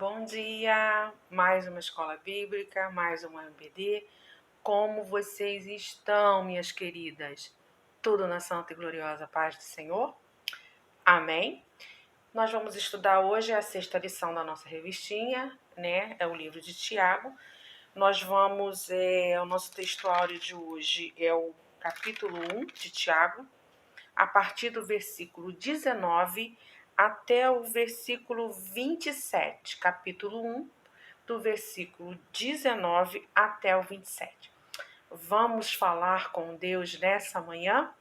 Bom dia! Mais uma escola bíblica, mais uma MBD. Como vocês estão, minhas queridas? Tudo na santa e gloriosa paz do Senhor? Amém? Nós vamos estudar hoje a 6ª lição da nossa revistinha, né? É o livro de Tiago. O nosso textuário de hoje é o capítulo 1 de Tiago, a partir do versículo 19 até o versículo 27, capítulo 1, do versículo 19 até o 27. Vamos falar com Deus nessa manhã?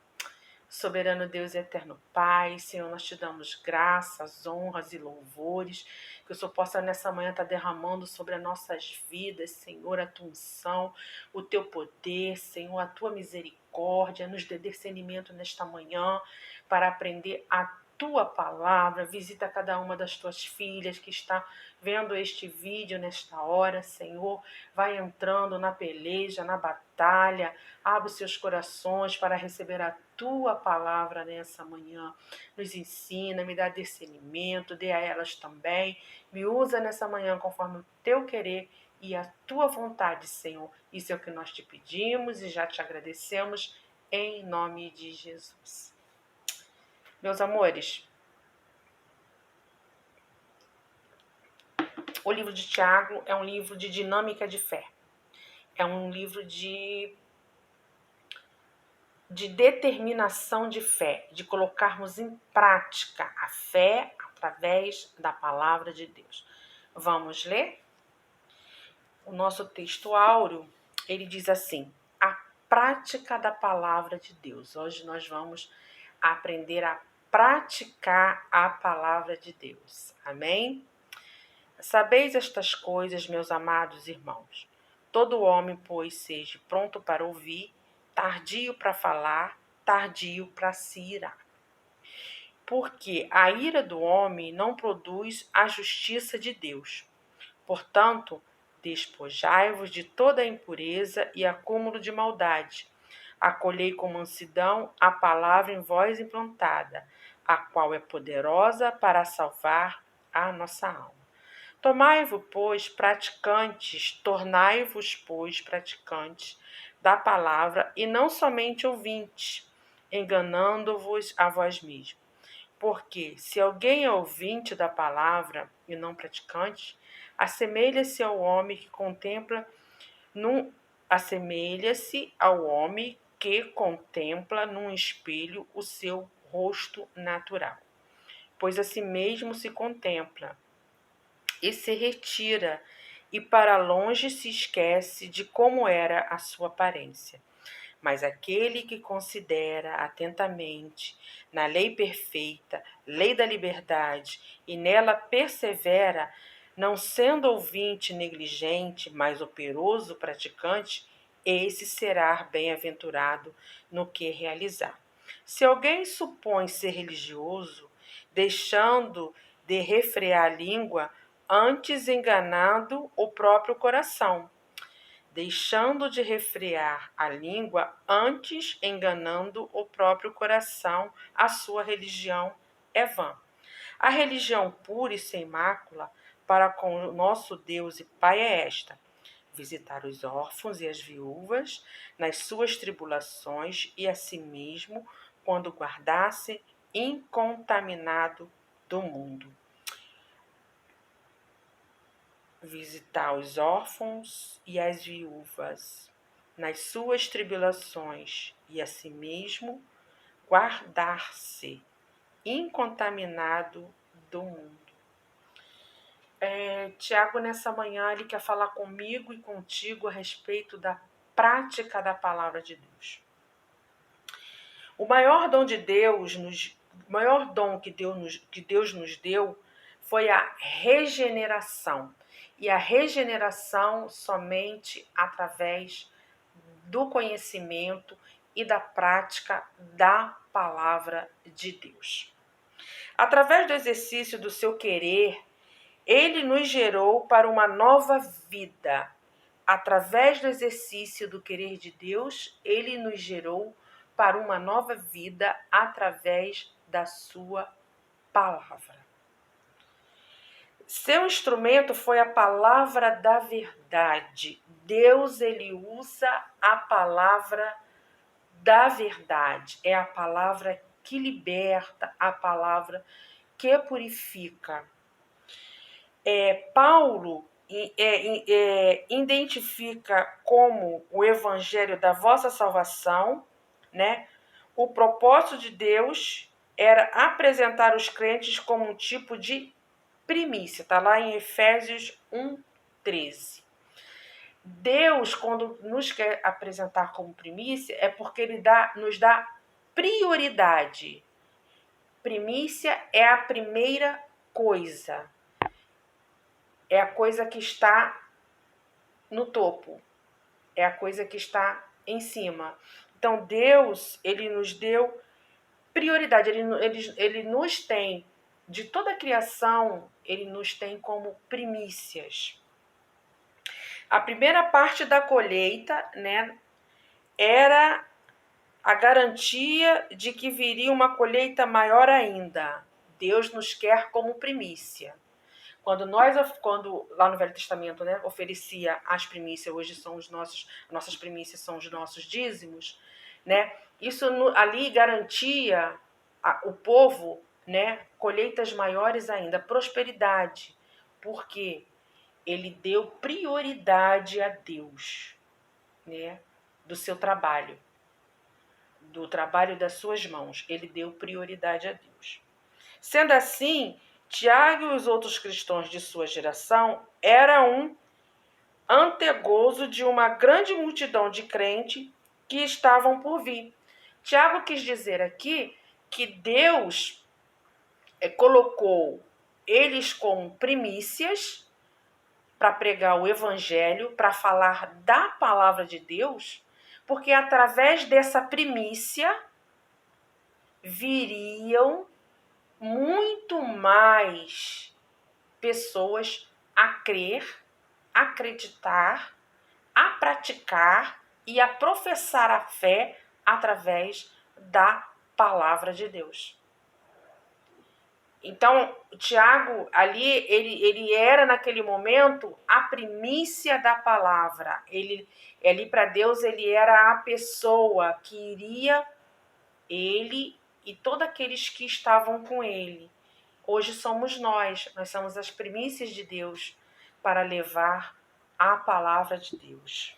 Soberano Deus e eterno Pai, Senhor, nós te damos graças, honras e louvores, que o Senhor possa nessa manhã estar derramando sobre as nossas vidas, Senhor, a tua unção, o teu poder, Senhor, a tua misericórdia, nos dê discernimento nesta manhã para aprender a tua palavra. Visita cada uma das tuas filhas que está vendo este vídeo nesta hora, Senhor, vai entrando na peleja, na batalha, abre os seus corações para receber a tua palavra nessa manhã. Nos ensina, me dá discernimento, dê a elas também. Me usa nessa manhã conforme o teu querer e a tua vontade, Senhor. Isso é o que nós te pedimos e já te agradecemos em nome de Jesus. Meus amores, o livro de Tiago é um livro de dinâmica de fé. É um livro de determinação de fé, de colocarmos em prática a fé através da palavra de Deus. Vamos ler? O nosso texto áureo, ele diz assim: a prática da palavra de Deus. Hoje nós vamos aprender a praticar a palavra de Deus. Amém? Sabeis estas coisas, meus amados irmãos. Todo homem, pois, seja pronto para ouvir, tardio para falar, tardio para se irar. Porque a ira do homem não produz a justiça de Deus. Portanto, despojai-vos de toda a impureza e acúmulo de maldade. Acolhei com mansidão a palavra em vós implantada, a qual é poderosa para salvar a nossa alma. Tornai-vos, pois, praticantes da palavra e não somente ouvintes, enganando-vos a vós mesmos. Porque se alguém é ouvinte da palavra e não praticante, assemelha-se ao homem que contempla num espelho o seu rosto natural. Pois a si mesmo se contempla e se retira, e para longe se esquece de como era a sua aparência. Mas aquele que considera atentamente na lei perfeita, lei da liberdade, e nela persevera, não sendo ouvinte negligente, mas operoso praticante, esse será bem-aventurado no que realizar. Se alguém supõe ser religioso, deixando de refrear a língua, antes enganando o próprio coração, deixando de refrear a língua, antes enganando o próprio coração, a sua religião é vã. A religião pura e sem mácula para com o nosso Deus e Pai é esta: visitar os órfãos e as viúvas nas suas tribulações e a si mesmo, quando guardasse incontaminado do mundo. Visitar os órfãos e as viúvas nas suas tribulações e a si mesmo guardar-se incontaminado do mundo. Tiago, nessa manhã, ele quer falar comigo e contigo a respeito da prática da palavra de Deus. O maior dom que Deus nos deu foi a regeneração. E a regeneração somente através do conhecimento e da prática da palavra de Deus. Através do exercício do seu querer, ele nos gerou para uma nova vida. Através do exercício do querer de Deus, ele nos gerou para uma nova vida através da sua palavra. Seu instrumento foi a palavra da verdade. Deus, ele usa a palavra da verdade. É a palavra que liberta, a palavra que purifica. Paulo identifica como o evangelho da vossa salvação, né? O propósito de Deus era apresentar os crentes como um tipo de primícia. Está lá em Efésios 1:13. Deus, quando nos quer apresentar como primícia, é porque ele nos dá prioridade. Primícia é a primeira coisa. É a coisa que está no topo. É a coisa que está em cima. Então, Deus, ele nos deu prioridade. Ele nos tem, de toda a criação, ele nos tem como primícias. A primeira parte da colheita, né, era a garantia de que viria uma colheita maior ainda. Deus nos quer como primícia. Quando lá no Velho Testamento, né, oferecia as primícias, hoje são nossas primícias são os nossos dízimos, né? Isso ali garantia o povo, né, colheitas maiores ainda, prosperidade, porque ele deu prioridade a Deus, né, do seu trabalho, do trabalho das suas mãos. Ele deu prioridade a Deus. Sendo assim, Tiago e os outros cristãos de sua geração eram um antegozo de uma grande multidão de crentes que estavam por vir. Tiago quis dizer aqui que Deus colocou eles como primícias para pregar o evangelho, para falar da palavra de Deus, porque através dessa primícia viriam muito mais pessoas a crer, a acreditar, a praticar e a professar a fé através da palavra de Deus. Então, Tiago, ali, ele era naquele momento a primícia da palavra. Ele ali para Deus, ele era a pessoa que iria, ele e todos aqueles que estavam com ele. Hoje somos nós somos as primícias de Deus para levar a palavra de Deus.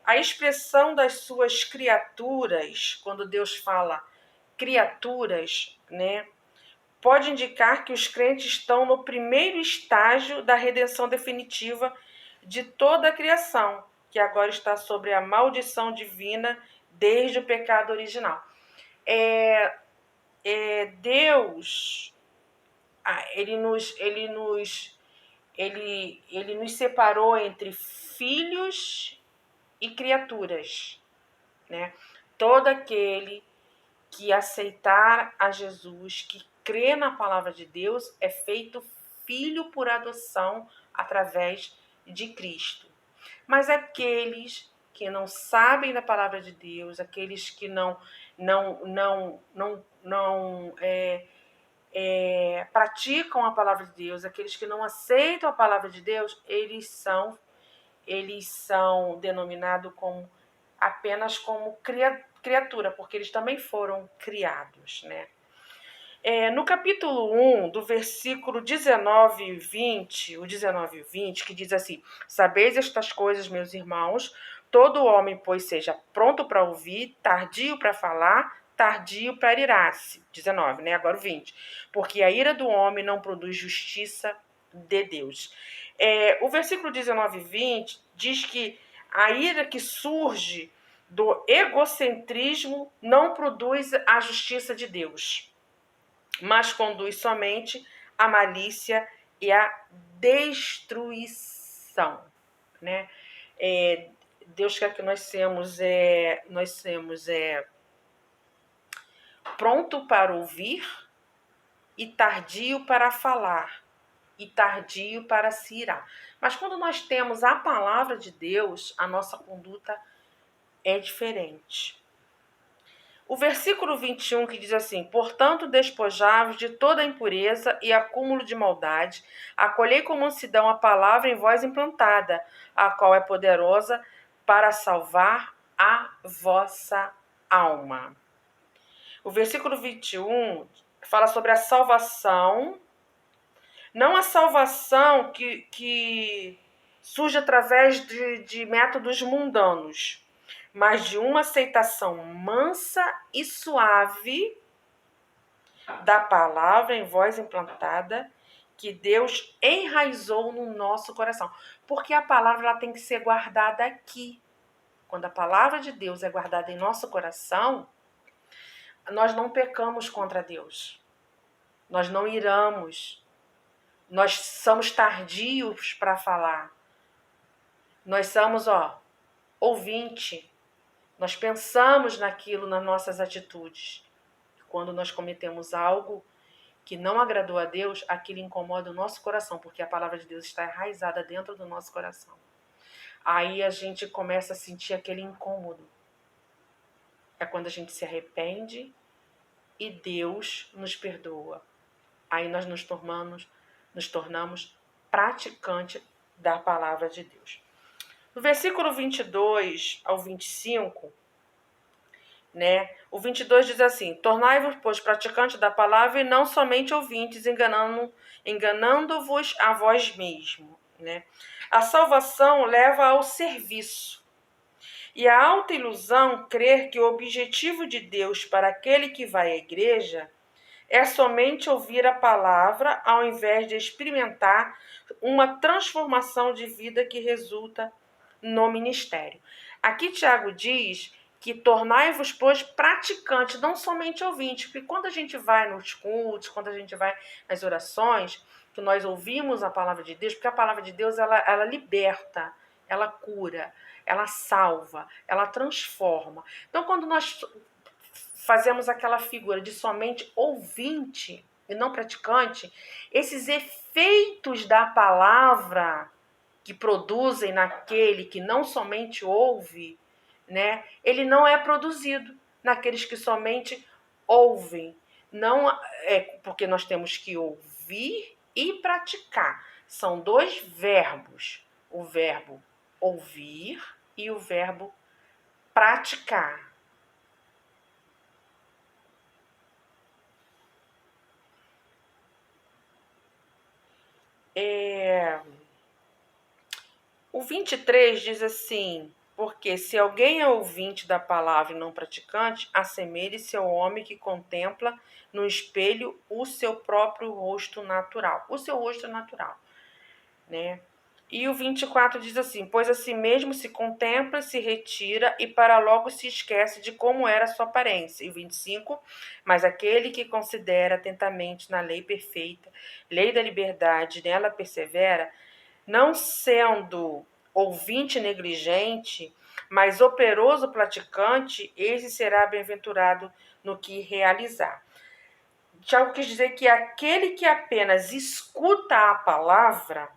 A expressão das suas criaturas, quando Deus fala criaturas, né, pode indicar que os crentes estão no primeiro estágio da redenção definitiva de toda a criação, que agora está sobre a maldição divina desde o pecado original. Deus, ele nos separou entre filhos e criaturas, né? Todo aquele que aceitar a Jesus, que crê na palavra de Deus, é feito filho por adoção através de Cristo. Mas aqueles que não sabem da palavra de Deus, aqueles que não praticam a palavra de Deus, aqueles que não aceitam a palavra de Deus, eles são denominados apenas como criatura, porque eles também foram criados, né? No capítulo 1, do versículo 19 e 20, o 19 e 20, que diz assim: sabeis estas coisas, meus irmãos, todo homem, pois, seja pronto para ouvir, tardio para falar, tardio para irar-se. 19, né? Agora o 20. Porque a ira do homem não produz justiça de Deus. O versículo 19 e 20 diz que a ira que surge do egocentrismo não produz a justiça de Deus, mas conduz somente à malícia e à destruição, né? Deus quer que nós sejamos pronto para ouvir e tardio para falar e tardio para se irar. Mas quando nós temos a palavra de Deus, a nossa conduta é diferente. O versículo 21 que diz assim: portanto, despojai-vos de toda impureza e acúmulo de maldade, acolhei com mansidão a palavra em vós implantada, a qual é poderosa para salvar a vossa alma. O versículo 21 fala sobre a salvação, não a salvação que surge através de métodos mundanos, mas de uma aceitação mansa e suave da palavra em voz implantada que Deus enraizou no nosso coração. Porque a palavra ela tem que ser guardada aqui. Quando a palavra de Deus é guardada em nosso coração, nós não pecamos contra Deus. Nós não iramos. Nós somos tardios para falar. Nós somos, ouvinte. Nós pensamos naquilo nas nossas atitudes. Quando nós cometemos algo que não agradou a Deus, aquilo incomoda o nosso coração, porque a palavra de Deus está enraizada dentro do nosso coração. Aí a gente começa a sentir aquele incômodo. É quando a gente se arrepende e Deus nos perdoa. Aí nós nos tornamos praticantes da palavra de Deus. No versículo 22 ao 25, o 22 diz assim: tornai-vos, pois, praticantes da palavra e não somente ouvintes, enganando-vos a vós mesmos. A salvação leva ao serviço. E a alta ilusão crer que o objetivo de Deus para aquele que vai à igreja é somente ouvir a palavra ao invés de experimentar uma transformação de vida que resulta no ministério. Aqui Tiago diz que tornai-vos, pois, praticantes, não somente ouvintes, porque quando a gente vai nos cultos, quando a gente vai nas orações, que nós ouvimos a palavra de Deus, porque a palavra de Deus ela liberta, ela cura, ela salva, ela transforma. Então, quando nós fazemos aquela figura de somente ouvinte e não praticante, esses efeitos da palavra que produzem naquele que não somente ouve, ele não é produzido naqueles que somente ouvem. Não é porque nós temos que ouvir e praticar. São dois verbos: o verbo ouvir e o verbo praticar. O 23 diz assim: porque se alguém é ouvinte da palavra e não praticante, assemelhe-se ao homem que contempla no espelho o seu próprio rosto natural. O seu rosto natural, E o 24 diz assim: pois a si mesmo se contempla, se retira e para logo se esquece de como era a sua aparência. E o 25: mas aquele que considera atentamente na lei perfeita, lei da liberdade, nela persevera, não sendo ouvinte negligente, mas operoso praticante, esse será bem-aventurado no que realizar. Tiago quis dizer que aquele que apenas escuta a palavra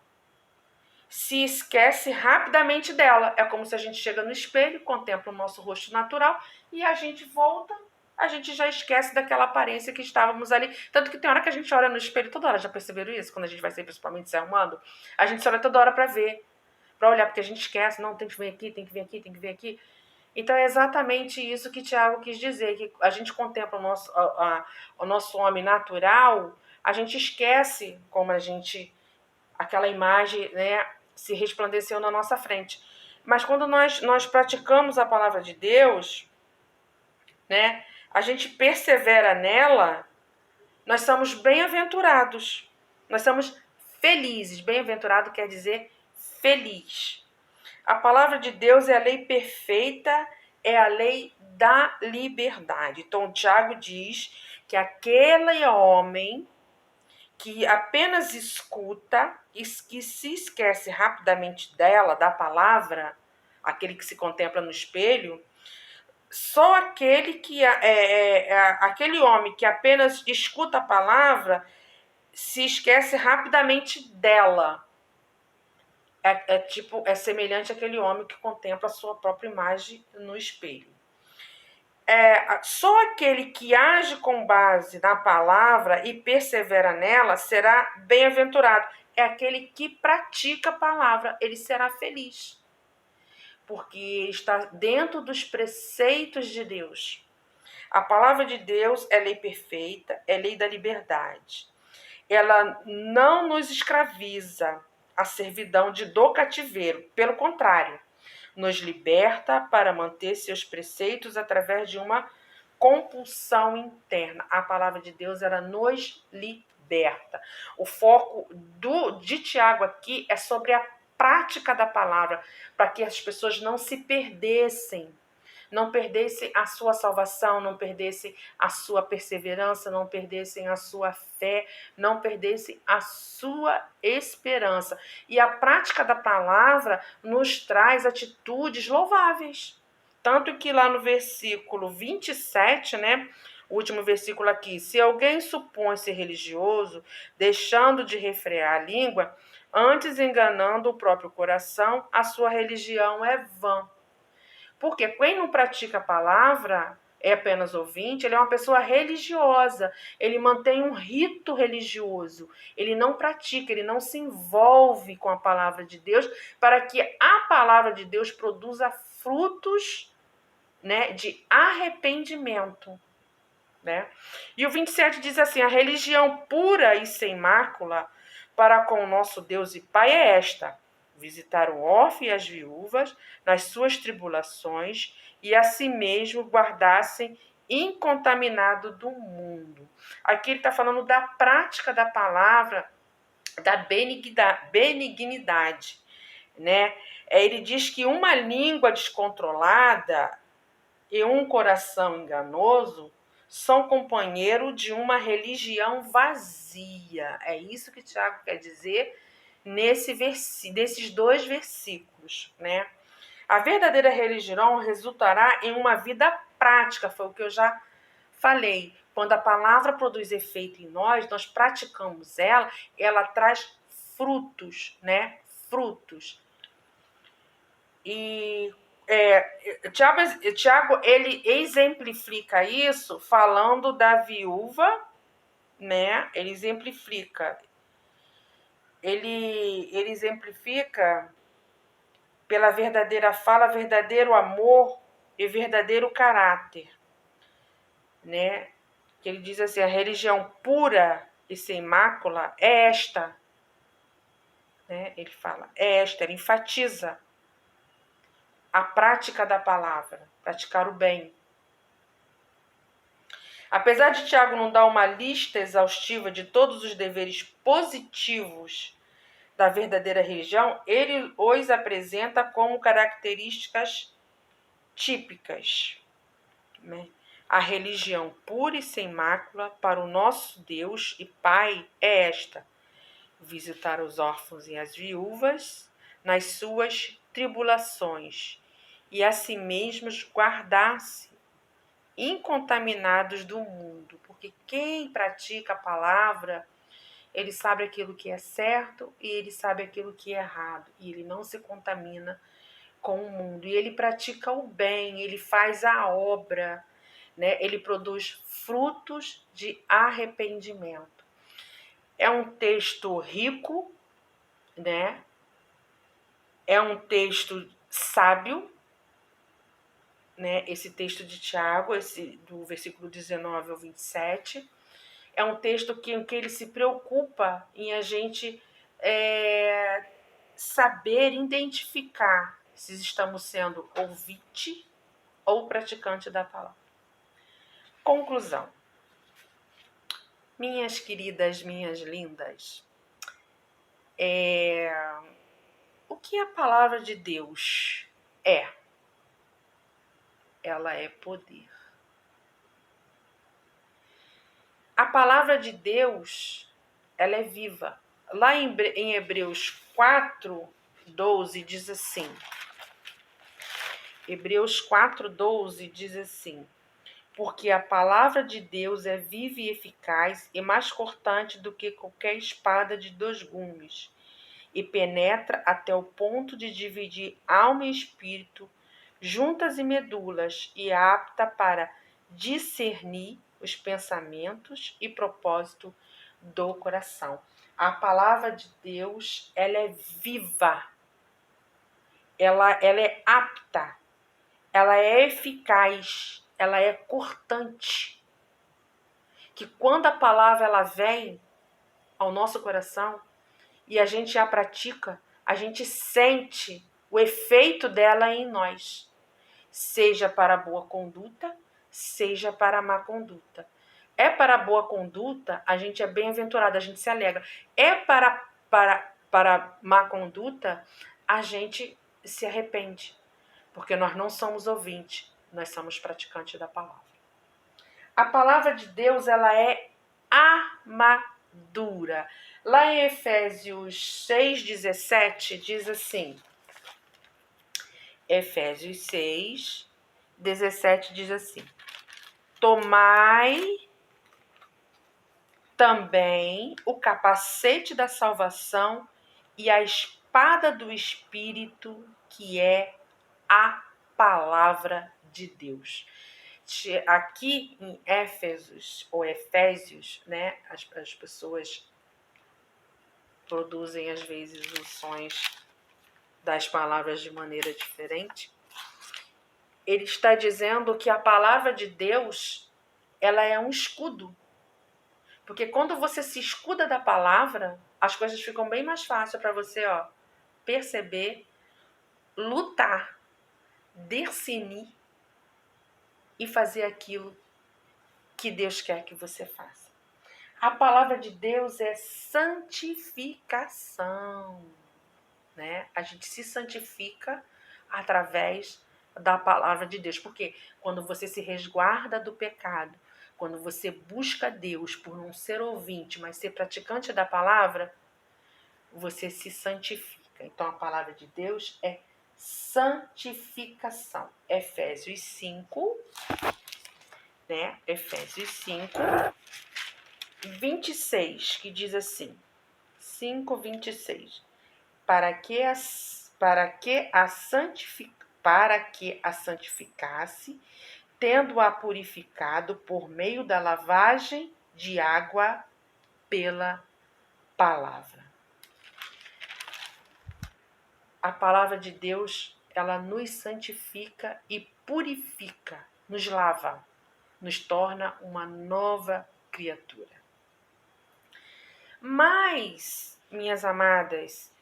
se esquece rapidamente dela. É como se a gente chega no espelho, contempla o nosso rosto natural e a gente volta, a gente já esquece daquela aparência que estávamos ali. Tanto que tem hora que a gente olha no espelho, toda hora, já perceberam isso? Quando a gente vai sair, principalmente se arrumando, a gente olha toda hora para ver, para olhar, porque a gente esquece, não, tem que vir aqui, tem que vir aqui, tem que vir aqui. Então é exatamente isso que Tiago quis dizer, que a gente contempla o nosso homem natural, a gente esquece como aquela imagem, se resplandeceu na nossa frente. Mas quando nós praticamos a palavra de Deus, a gente persevera nela, nós somos bem-aventurados, nós somos felizes. Bem-aventurado quer dizer feliz. A palavra de Deus é a lei perfeita, é a lei da liberdade. Então, Tiago diz que aquele homem que apenas escuta e que se esquece rapidamente dela, da palavra, aquele que se contempla no espelho, só aquele aquele homem que apenas escuta a palavra se esquece rapidamente dela. É semelhante àquele homem que contempla a sua própria imagem no espelho. Só aquele que age com base na palavra e persevera nela será bem-aventurado. É aquele que pratica a palavra, ele será feliz, porque está dentro dos preceitos de Deus. A palavra de Deus é lei perfeita, é lei da liberdade. Ela não nos escraviza à servidão do cativeiro, pelo contrário, nos liberta para manter seus preceitos através de uma compulsão interna. A palavra de Deus, ela nos liberta. O foco de Tiago aqui é sobre a prática da palavra, para que as pessoas não se perdessem, não perdessem a sua salvação, não perdessem a sua perseverança, não perdessem a sua fé, não perdessem a sua esperança. E a prática da palavra nos traz atitudes louváveis. Tanto que lá no versículo 27, né? O último versículo aqui. Se alguém supõe ser religioso, deixando de refrear a língua, antes enganando o próprio coração, a sua religião é vã. Porque quem não pratica a palavra, é apenas ouvinte, ele é uma pessoa religiosa, ele mantém um rito religioso, ele não pratica, ele não se envolve com a palavra de Deus, para que a palavra de Deus produza frutos, né, de arrependimento. Né? E o 27 diz assim: a religião pura e sem mácula para com o nosso Deus e Pai é esta: visitar o órfão e as viúvas nas suas tribulações e a si mesmo guardassem incontaminado do mundo. Aqui ele está falando da prática da palavra, da benignidade, né? Ele diz que uma língua descontrolada e um coração enganoso são companheiro de uma religião vazia. É isso que Tiago quer dizer nesses dois versículos, né? A verdadeira religião resultará em uma vida prática, foi o que eu já falei. Quando a palavra produz efeito em nós, nós praticamos ela, ela traz frutos, né? Frutos. E Tiago, ele exemplifica isso falando da viúva, né? Ele exemplifica pela verdadeira fala, verdadeiro amor e verdadeiro caráter, né? Que ele diz assim: a religião pura e sem mácula é esta, né? Ele fala, é esta, ele enfatiza a prática da palavra, praticar o bem. Apesar de Tiago não dar uma lista exaustiva de todos os deveres positivos da verdadeira religião, ele os apresenta como características típicas, né? A religião pura e sem mácula para o nosso Deus e Pai é esta: visitar os órfãos e as viúvas nas suas tribulações e a si mesmos guardar-se incontaminados do mundo, porque quem pratica a palavra, ele sabe aquilo que é certo e ele sabe aquilo que é errado, e ele não se contamina com o mundo, e ele pratica o bem, ele faz a obra, né? Ele produz frutos de arrependimento. É um texto rico, né? É um texto sábio, né? Esse texto de Tiago, do versículo 19 ao 27, é um texto que ele se preocupa em a gente saber identificar se estamos sendo ouvinte ou praticante da palavra. Conclusão. Minhas queridas, minhas lindas, o que a palavra de Deus é? Ela é poder. A palavra de Deus, ela é viva. Lá em Hebreus 4:12 diz assim. Hebreus 4:12 diz assim: porque a palavra de Deus é viva e eficaz e mais cortante do que qualquer espada de 2 gumes, e penetra até o ponto de dividir alma e espírito, juntas e medulas, e é apta para discernir os pensamentos e propósito do coração. A palavra de Deus, ela é viva, ela é apta, ela é eficaz, ela é cortante. Que quando a palavra ela vem ao nosso coração e a gente a pratica, a gente sente o efeito dela em nós, seja para a boa conduta, seja para a má conduta. É para a boa conduta, a gente é bem-aventurado, a gente se alegra. É para má conduta, a gente se arrepende, porque nós não somos ouvintes, nós somos praticantes da palavra. A palavra de Deus, ela é armadura. Lá em Efésios 6,17 diz assim, Efésios 6,17 diz assim, tomai também o capacete da salvação e a espada do Espírito, que é a palavra de Deus. Aqui em Éfesos, ou Efésios, né, as pessoas produzem às vezes os sons das palavras de maneira diferente. Ele está dizendo que a palavra de Deus, ela é um escudo. Porque quando você se escuda da palavra, as coisas ficam bem mais fáceis para você, perceber, lutar, discernir e fazer aquilo que Deus quer que você faça. A palavra de Deus é santificação, né? A gente se santifica através da palavra de Deus. Porque quando você se resguarda do pecado, quando você busca Deus por não ser ouvinte, mas ser praticante da palavra, você se santifica. Então, a palavra de Deus é santificação. Efésios 5, né? Efésios 5, 26, que diz assim, 5:26, para que a santificasse, tendo-a purificado por meio da lavagem de água pela palavra. A palavra de Deus, ela nos santifica e purifica, nos lava, nos torna uma nova criatura. Mas, minhas amadas,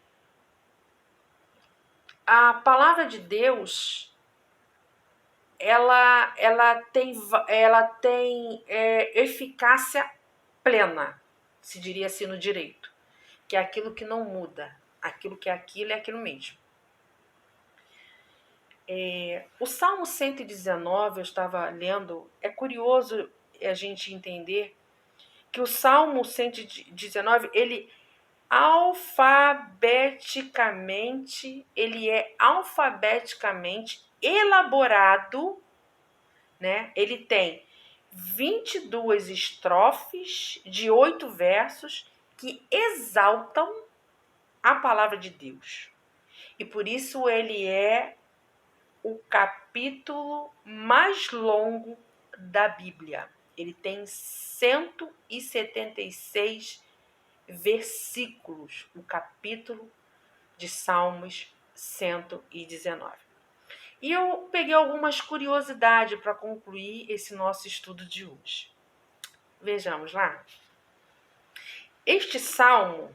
a palavra de Deus, ela tem eficácia plena, se diria assim no direito, que é aquilo que não muda, aquilo que é aquilo mesmo. O Salmo 119, eu estava lendo, é curioso a gente entender que o Salmo 119, ele é alfabeticamente elaborado, né? Ele tem 22 estrofes de 8 versos que exaltam a palavra de Deus. E por isso ele é o capítulo mais longo da Bíblia. Ele tem 176 versículos, o capítulo de Salmos 119. E eu peguei algumas curiosidades para concluir esse nosso estudo de hoje. Vejamos lá. Este salmo,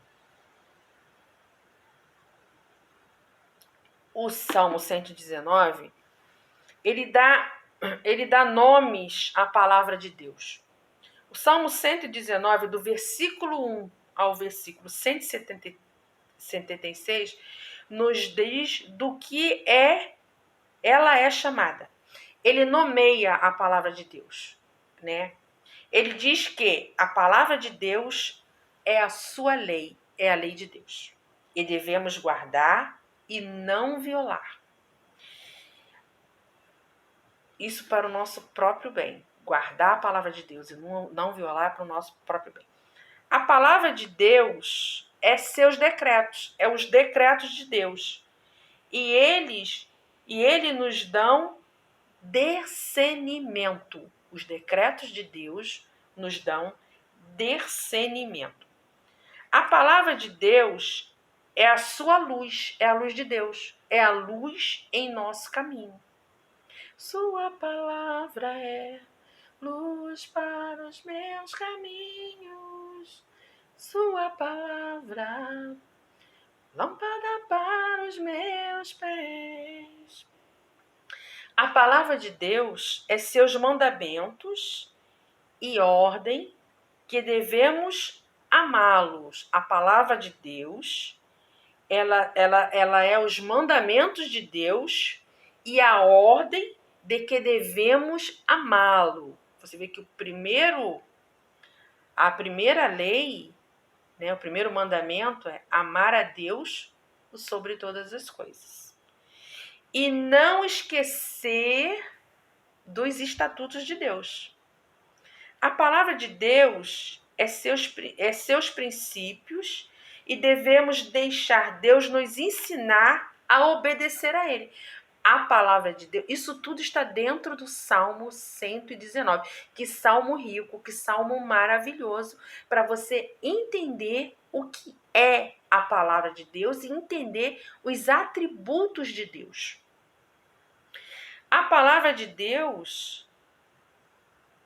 o Salmo 119, ele dá nomes à palavra de Deus. O Salmo 119, do versículo 1 ao versículo 176, nos diz do que ela é chamada. Ele nomeia a palavra de Deus, né? Ele diz que a palavra de Deus é a sua lei, é a lei de Deus. E devemos guardar e não violar. Isso para o nosso próprio bem. Guardar a palavra de Deus e não violar para o nosso próprio bem. A palavra de Deus é seus decretos, é os decretos de Deus. E ele nos dão discernimento. Os decretos de Deus nos dão discernimento. A palavra de Deus é a sua luz, é a luz de Deus, é a luz em nosso caminho. Sua palavra é luz para os meus caminhos. Sua palavra, lâmpada para os meus pés. A palavra de Deus é seus mandamentos e ordem que devemos amá-los. A palavra de Deus, ela é os mandamentos de Deus e a ordem de que devemos amá-lo. Você vê que a primeira lei, né, o primeiro mandamento é amar a Deus sobre todas as coisas. E não esquecer dos estatutos de Deus. A palavra de Deus é seus princípios e devemos deixar Deus nos ensinar a obedecer a Ele. A palavra de Deus, isso tudo está dentro do Salmo 119. Que salmo rico, que salmo maravilhoso para você entender o que é a palavra de Deus e entender os atributos de Deus. A palavra de Deus,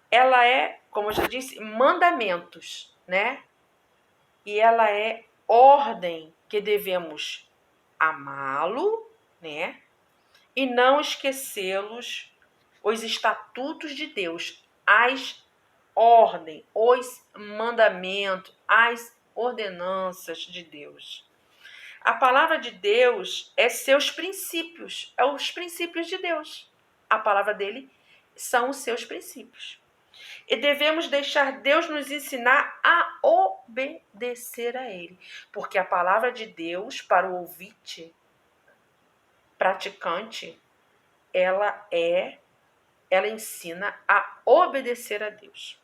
ela é, como eu já disse, mandamentos, né? E ela é ordem que devemos amá-lo, né? E não esquecê-los, os estatutos de Deus, as ordens, os mandamentos, as ordenanças de Deus. A palavra de Deus é seus princípios, é os princípios de Deus. A palavra dele são os seus princípios. E devemos deixar Deus nos ensinar a obedecer a Ele. Porque a palavra de Deus, para o ouvinte, praticante, ela ensina a obedecer a Deus.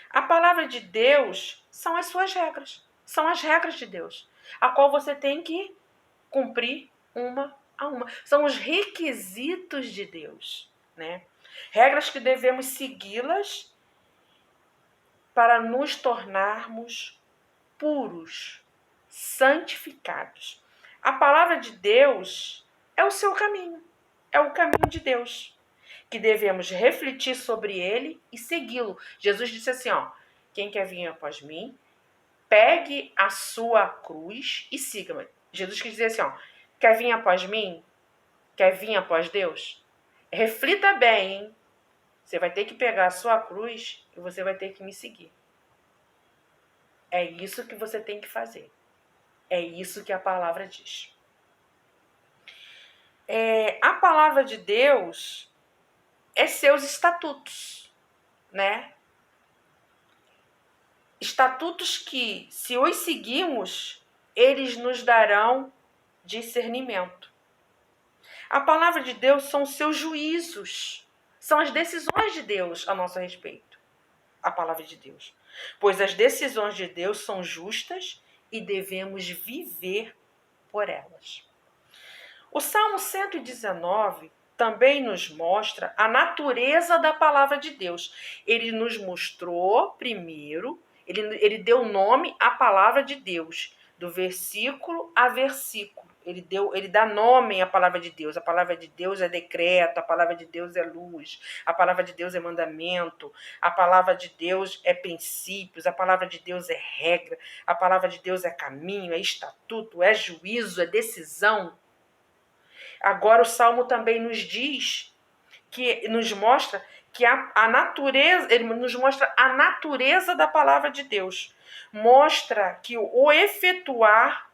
A palavra de Deus são as suas regras. São as regras de Deus, a qual você tem que cumprir uma a uma. São os requisitos de Deus, né? Regras que devemos segui-las para nos tornarmos puros, santificados. A palavra de Deus é o seu caminho, é o caminho de Deus, que devemos refletir sobre ele e segui-lo. Jesus disse assim, quem quer vir após mim, pegue a sua cruz e siga-me. Jesus quis dizer assim, quer vir após mim? Quer vir após Deus? Reflita bem, hein? Você vai ter que pegar a sua cruz e você vai ter que me seguir. É isso que você tem que fazer. É isso que a palavra diz. A palavra de Deus é seus estatutos, né? Estatutos que, se os seguirmos, eles nos darão discernimento. A palavra de Deus são seus juízos, são as decisões de Deus a nosso respeito. A palavra de Deus. Pois as decisões de Deus são justas e devemos viver por elas. O Salmo 119 também nos mostra a natureza da palavra de Deus. Ele nos mostrou primeiro, ele deu nome à palavra de Deus, do versículo a versículo. Ele dá nome à palavra de Deus. A palavra de Deus é decreto, a palavra de Deus é luz, a palavra de Deus é mandamento, a palavra de Deus é princípios, a palavra de Deus é regra, a palavra de Deus é caminho, é estatuto, é juízo, é decisão. Agora o Salmo também nos diz, nos mostra que a natureza, ele nos mostra a natureza da palavra de Deus. Mostra que o efetuar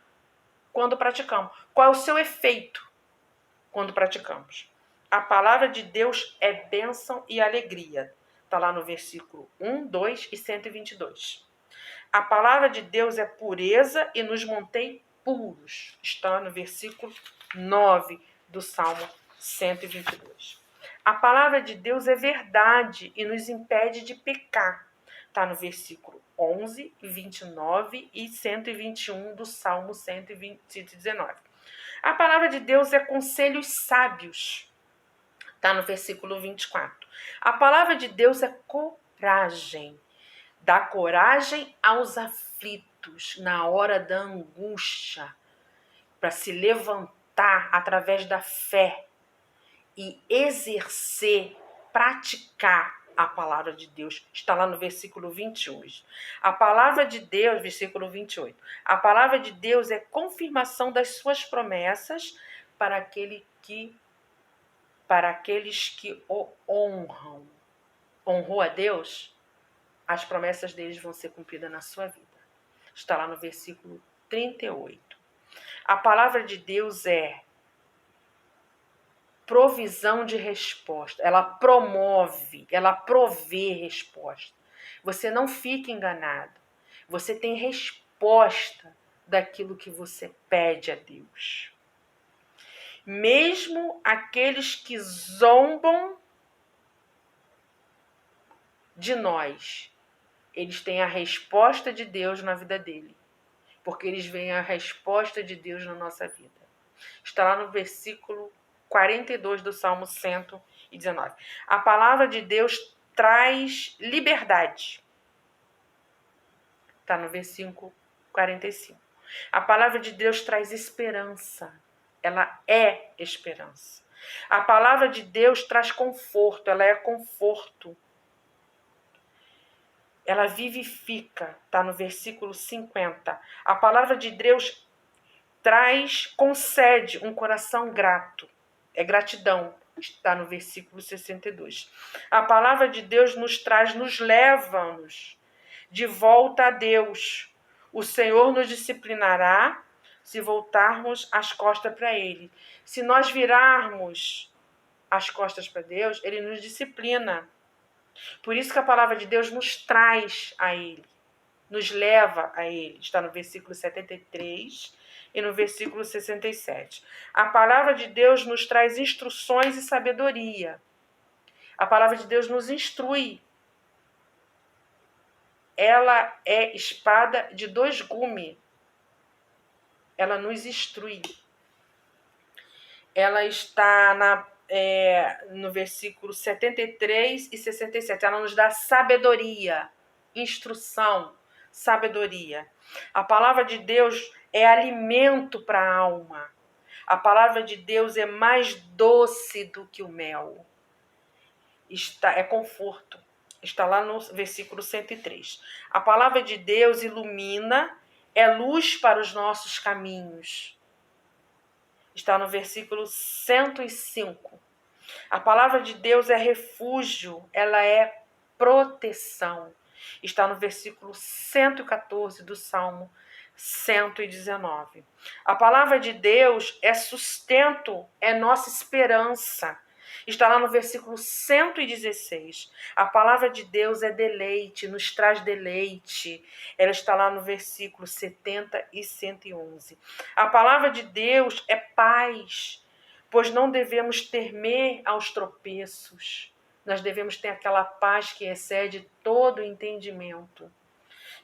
quando praticamos. Qual é o seu efeito quando praticamos? A palavra de Deus é bênção e alegria. Está lá no versículo 1, 2 e 122. A palavra de Deus é pureza e nos mantém puros. Está no versículo 9 do Salmo 122. A palavra de Deus é verdade e nos impede de pecar. Está no versículo 11, 29 e 121 do Salmo 119. A palavra de Deus é conselhos sábios. Está no versículo 24. A palavra de Deus é coragem. Dá coragem aos aflitos na hora da angústia, para se levantar através da fé e exercer, praticar a palavra de Deus. Está lá no versículo 28. A palavra de Deus, versículo 28. A palavra de Deus é confirmação das suas promessas para aqueles que o honram. Honrou a Deus? As promessas deles vão ser cumpridas na sua vida. Está lá no versículo 38. A palavra de Deus é provisão de resposta. Ela promove, ela provê resposta. Você não fica enganado. Você tem resposta daquilo que você pede a Deus. Mesmo aqueles que zombam de nós, eles têm a resposta de Deus na vida dele, porque eles veem a resposta de Deus na nossa vida. Está lá no versículo 42 do Salmo 119. A palavra de Deus traz liberdade. Está no versículo 45. A palavra de Deus traz esperança. Ela é esperança. A palavra de Deus traz conforto. Ela é conforto. Ela vivifica. Está no versículo 50. A palavra de Deus concede um coração grato. É gratidão. Está no versículo 62. A palavra de Deus nos leva-nos de volta a Deus. O Senhor nos disciplinará se voltarmos as costas para Ele. Se nós virarmos as costas para Deus, Ele nos disciplina. Por isso que a palavra de Deus nos traz a Ele, nos leva a Ele. Está no versículo 73 e no versículo 67. A palavra de Deus nos traz instruções e sabedoria. A palavra de Deus nos instrui. Ela é espada de dois gumes. Ela nos instrui. Ela está no versículo 73 e 67. Ela nos dá sabedoria, instrução, sabedoria. A palavra de Deus é alimento para a alma. A palavra de Deus é mais doce do que o mel. É conforto. Está lá no versículo 103. A palavra de Deus ilumina, é luz para os nossos caminhos. Está no versículo 105. A palavra de Deus é refúgio, ela é proteção. Está no versículo 114 do Salmo 119. A palavra de Deus é sustento, é nossa esperança. Está lá no versículo 116. A palavra de Deus é deleite, nos traz deleite. Ela está lá no versículo 70 e 111. A palavra de Deus é paz, pois não devemos temer aos tropeços. Nós devemos ter aquela paz que excede todo o entendimento.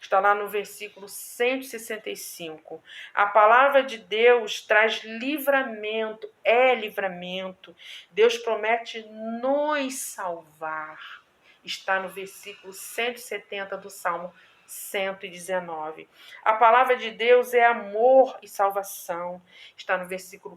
Está lá no versículo 165. A palavra de Deus traz livramento, é livramento. Deus promete nos salvar. Está no versículo 170 do Salmo 119. A palavra de Deus é amor e salvação. Está no versículo